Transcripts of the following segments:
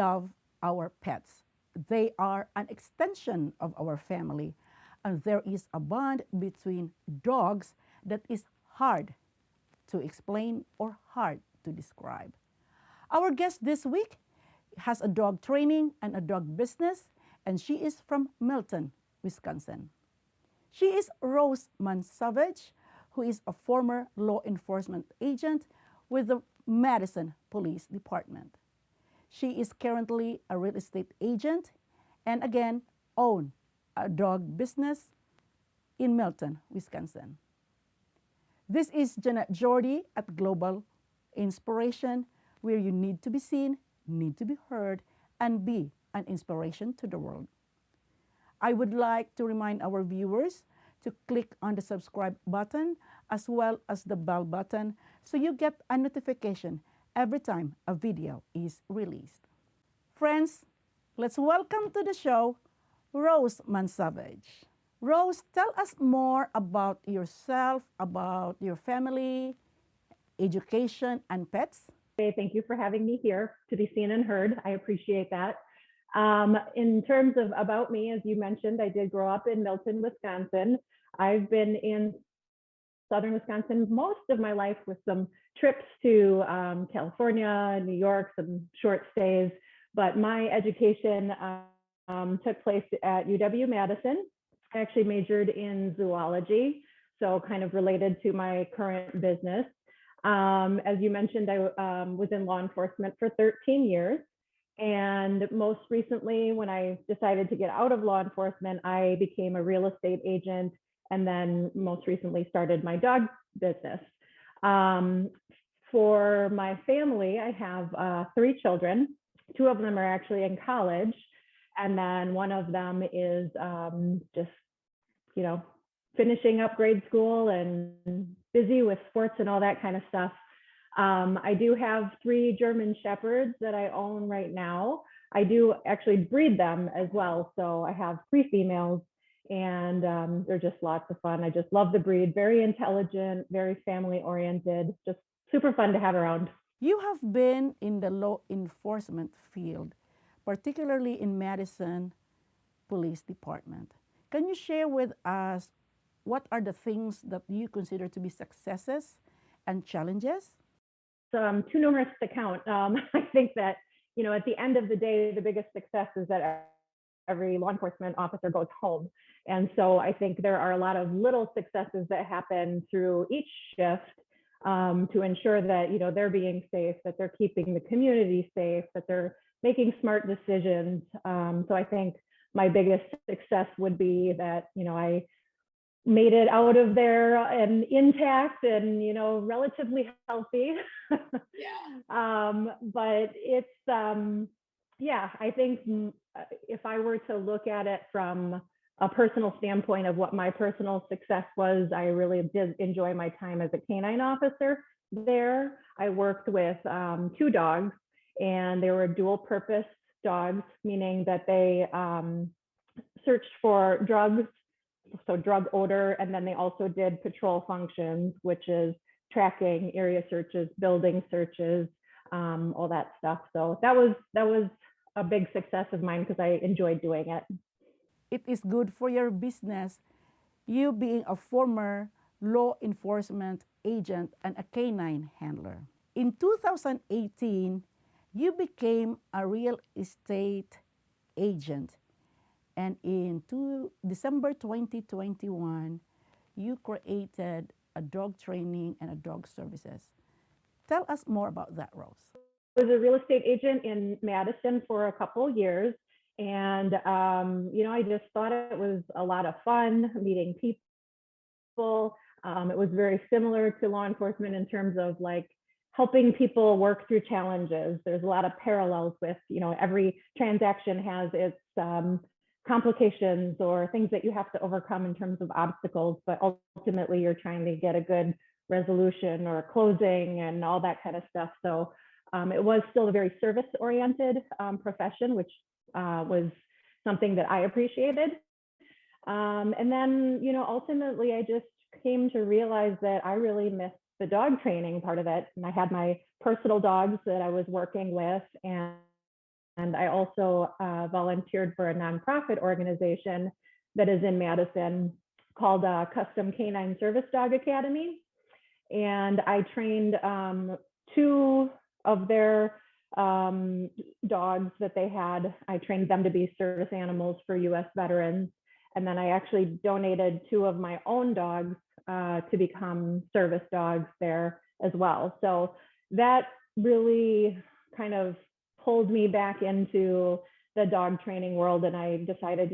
love our pets. They are an extension of our family, and there is a bond between dogs that is hard to explain or hard to describe. Our guest this week has a dog training and a dog business, and she is from Milton, Wisconsin. She is Rose Mansavage, who is a former law enforcement agent with the Madison Police Department. She is currently a real estate agent and again own a dog business in Milton, Wisconsin. This is Jeanette Jordy at Global Inspiration, where you need to be seen, need to be heard, and be an inspiration to the world. I would like to remind our viewers to click on the subscribe button as well as the bell button so you get a notification every time a video is released. Friends, let's welcome to the show Rose Mansavage. Rose, tell us more about yourself, about your family, education, and pets. Thank you for having me here to be seen and heard. I appreciate that. In terms of about me, as you mentioned, I did grow up in Milton, Wisconsin. I've been in southern Wisconsin most of my life with some trips to California, New York, some short stays. But my education took place at UW-Madison. I actually majored in zoology, so kind of related to my current business. As you mentioned, I was in law enforcement for 13 years. And most recently, when I decided to get out of law enforcement, I became a real estate agent and then most recently started my dog business. For my family, I have 3 children. 2 of them are actually in college. And then one of them is just, finishing up grade school and busy with sports and all that kind of stuff. I do have 3 German Shepherds that I own right now. I do actually breed them as well. So I have 3 females and they're just lots of fun. I just love the breed, very intelligent, very family oriented, just super fun to have around. You have been in the law enforcement field, particularly in Madison Police Department. Can you share with us what are the things that you consider to be successes and challenges? Too numerous to count. I think that, at the end of the day, the biggest success is that every law enforcement officer goes home. And so I think there are a lot of little successes that happen through each shift to ensure that, they're being safe, that they're keeping the community safe, that they're making smart decisions. So I think my biggest success would be that, I made it out of there and intact and, relatively healthy. But it's, I think if I were to look at it from a personal standpoint of what my personal success was, I really did enjoy my time as a canine officer there. I worked with 2 dogs and they were dual purpose dogs, meaning that they searched for drugs, so drug odor, and then they also did patrol functions, which is tracking, area searches, building searches, all that stuff. So that was a big success of mine because I enjoyed doing it. It is good for your business, you being a former law enforcement agent and a canine handler. In 2018, you became a real estate agent. And in December 2021, you created a dog training and a dog services. Tell us more about that, Rose. I was a real estate agent in Madison for a couple years. And, I just thought it was a lot of fun meeting people. It was very similar to law enforcement in terms of like helping people work through challenges. There's a lot of parallels with, every transaction has its complications or things that you have to overcome in terms of obstacles, but ultimately you're trying to get a good resolution or closing and all that kind of stuff. So it was still a very service-oriented profession, which was something that I appreciated. And then, ultimately I just came to realize that I really missed the dog training part of it. And I had my personal dogs that I was working with, and I also volunteered for a nonprofit organization that is in Madison called Custom Canine Service Dog Academy. And I trained two of their dogs that they had. I trained them to be service animals for US veterans. And then I actually donated two of my own dogs to become service dogs there as well. So that really kind of pulled me back into the dog training world. And I decided,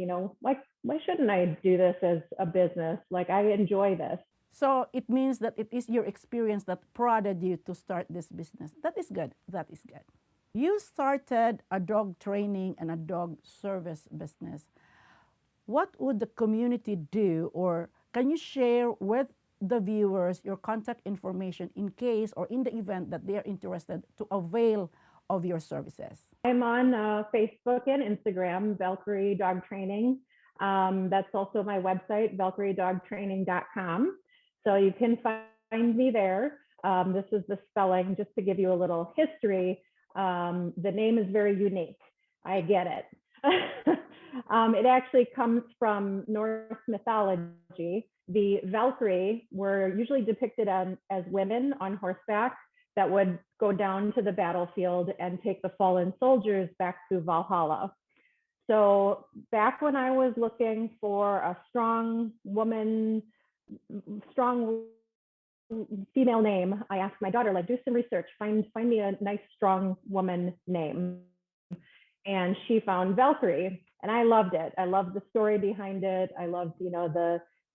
why shouldn't I do this as a business? Like, I enjoy this. So it means that it is your experience that prodded you to start this business. That is good. That is good. You started a dog training and a dog service business. What would the community do, or can you share with the viewers your contact information in case or in the event that they are interested to avail of your services? I'm on Facebook and Instagram, Valkyrie Dog Training. That's also my website, valkyriedogtraining.com. So you can find me there. This is the spelling, just to give you a little history. The name is very unique. I get it. It actually comes from Norse mythology. The Valkyrie were usually depicted as women on horseback that would go down to the battlefield and take the fallen soldiers back to Valhalla. So back when I was looking for a strong female name, I asked my daughter, do some research, find me a nice, strong woman name. And she found Valkyrie, and I loved it. I loved the story behind it. I loved,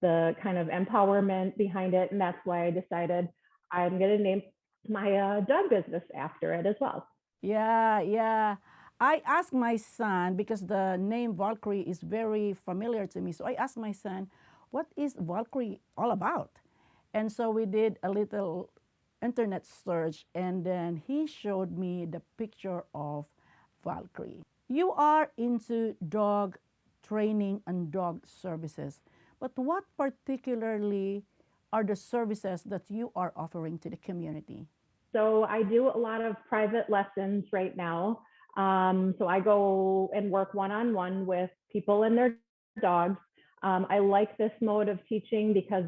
the kind of empowerment behind it. And that's why I decided I'm going to name my dog business after it as well. Yeah. I asked my son, because the name Valkyrie is very familiar to me. So I asked my son, what is Valkyrie all about? And so we did a little internet search, and then he showed me the picture of Valkyrie. You are into dog training and dog services, but what particularly are the services that you are offering to the community? So I do a lot of private lessons right now. So I go and work one-on-one with people and their dogs. I like this mode of teaching because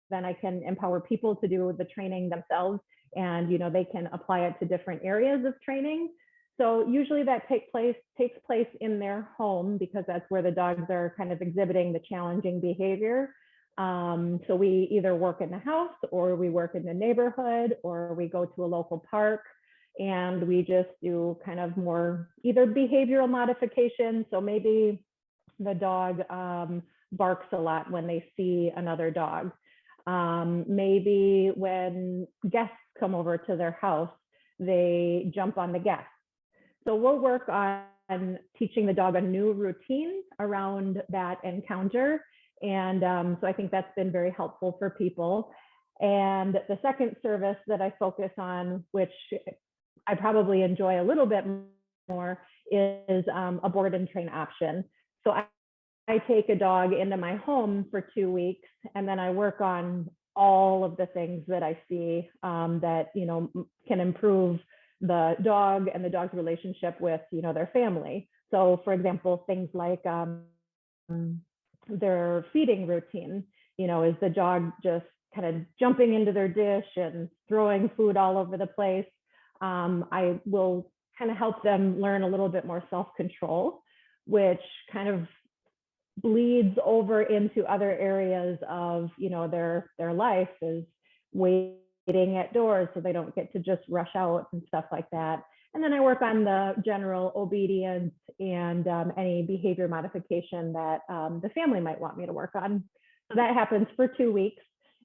then I can empower people to do the training themselves, and they can apply it to different areas of training. So usually that takes place in their home, because that's where the dogs are kind of exhibiting the challenging behavior. So we either work in the house, or we work in the neighborhood, or we go to a local park, and we just do kind of more either behavioral modification. So maybe the dog barks a lot when they see another dog. Maybe when guests come over to their house, they jump on the guests. So we'll work on teaching the dog a new routine around that encounter. And so I think that's been very helpful for people. And the second service that I focus on, which I probably enjoy a little bit more, is a board and train option. So I take a dog into my home for 2 weeks, and then I work on all of the things that I see that can improve the dog and the dog's relationship with their family. So, for example, things like their feeding routine. Is the dog just kind of jumping into their dish and throwing food all over the place? I will kind of help them learn a little bit more self-control, which kind of bleeds over into other areas of their life, is waiting at doors so they don't get to just rush out and stuff like that. And then I work on the general obedience and any behavior modification that the family might want me to work on. So that happens for 2 weeks.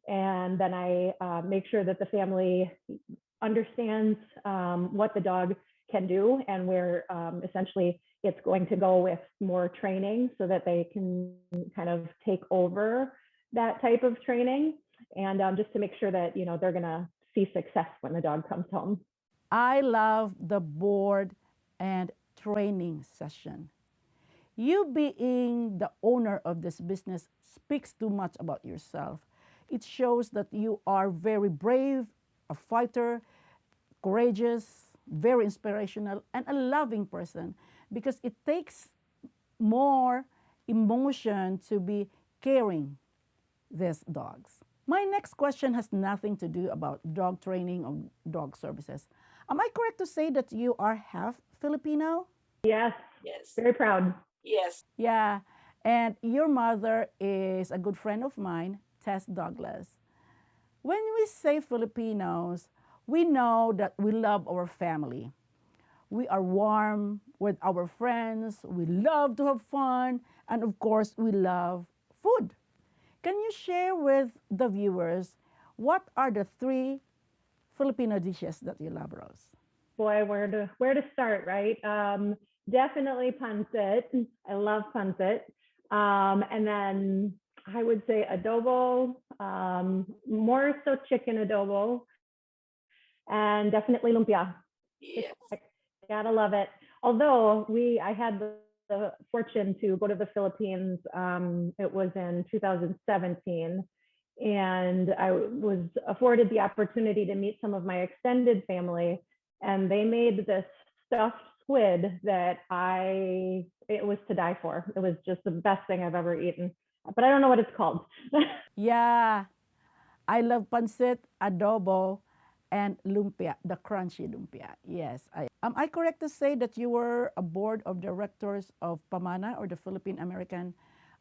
And then I make sure that the family understands what the dog can do, and where essentially it's going to go with more training, so that they can kind of take over that type of training, and just to make sure that they're going to see success when the dog comes home. I love the board and training session. You being the owner of this business speaks too much about yourself. It shows that you are very brave, a fighter, courageous, very inspirational, and a loving person because it takes more emotion to be caring these dogs. My next question has nothing to do about dog training or dog services. Am I correct to say that you are half Filipino? Yes, Yes. very proud. Yes. Yeah, and your mother is a good friend of mine, Tess Douglas. When we say Filipinos, we know that we love our family. We are warm with our friends, we love to have fun, and of course, we love food. Can you share with the viewers what are the three Filipino dishes that you love, Rose? Boy, where to start, right? Definitely pancit. I love pancit. And then I would say adobo, more so chicken adobo, and definitely lumpia. Yes. Gotta love it. Although I had the fortune to go to the Philippines. It was in 2017, and I was afforded the opportunity to meet some of my extended family, and they made this stuffed squid that it was to die for. It was just the best thing I've ever eaten, but I don't know what it's called. Yeah, I love pancit, adobo, and lumpia, the crunchy lumpia. Yes. Am I correct to say that you were a board of directors of PAMANA, or the Philippine American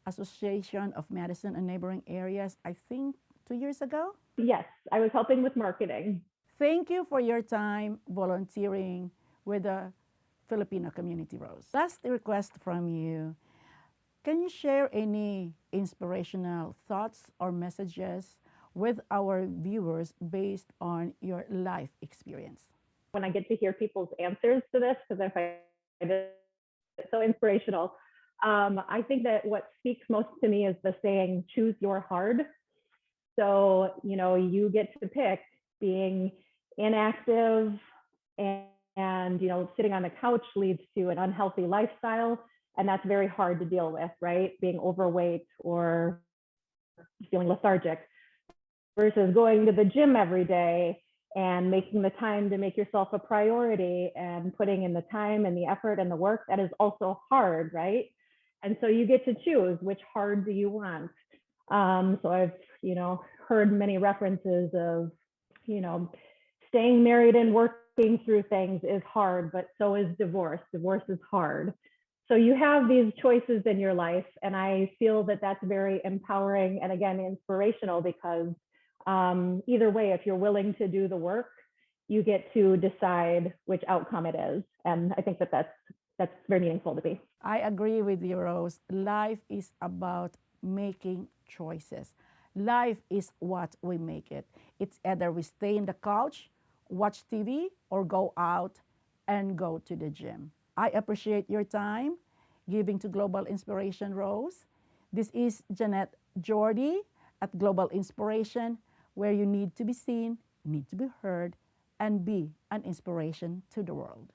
Association of Madison and neighboring areas, I think 2 years ago? Yes, I was helping with marketing. Thank you for your time volunteering with the Filipino community, Rose. Last request from you. Can you share any inspirational thoughts or messages with our viewers based on your life experience? When I get to hear people's answers to this, because I find it so inspirational, I think that what speaks most to me is the saying, choose your hard. So, you get to pick being inactive and sitting on the couch leads to an unhealthy lifestyle. And that's very hard to deal with, right? Being overweight or feeling lethargic versus going to the gym every day and making the time to make yourself a priority and putting in the time and the effort and the work. That is also hard, right? And so you get to choose which hard do you want. So I've, heard many references of, staying married and working through things is hard, but so is divorce. Divorce is hard. So you have these choices in your life, and I feel that that's very empowering and, again, inspirational because either way, if you're willing to do the work, you get to decide which outcome it is. And I think that that's very meaningful to me. I agree with you, Rose. Life is about making choices. Life is what we make it. It's either we stay in the couch, watch TV, or go out and go to the gym. I appreciate your time giving to Global Inspiration, Rose. This is Jeanette Jordy at Global Inspiration, where you need to be seen, need to be heard, and be an inspiration to the world.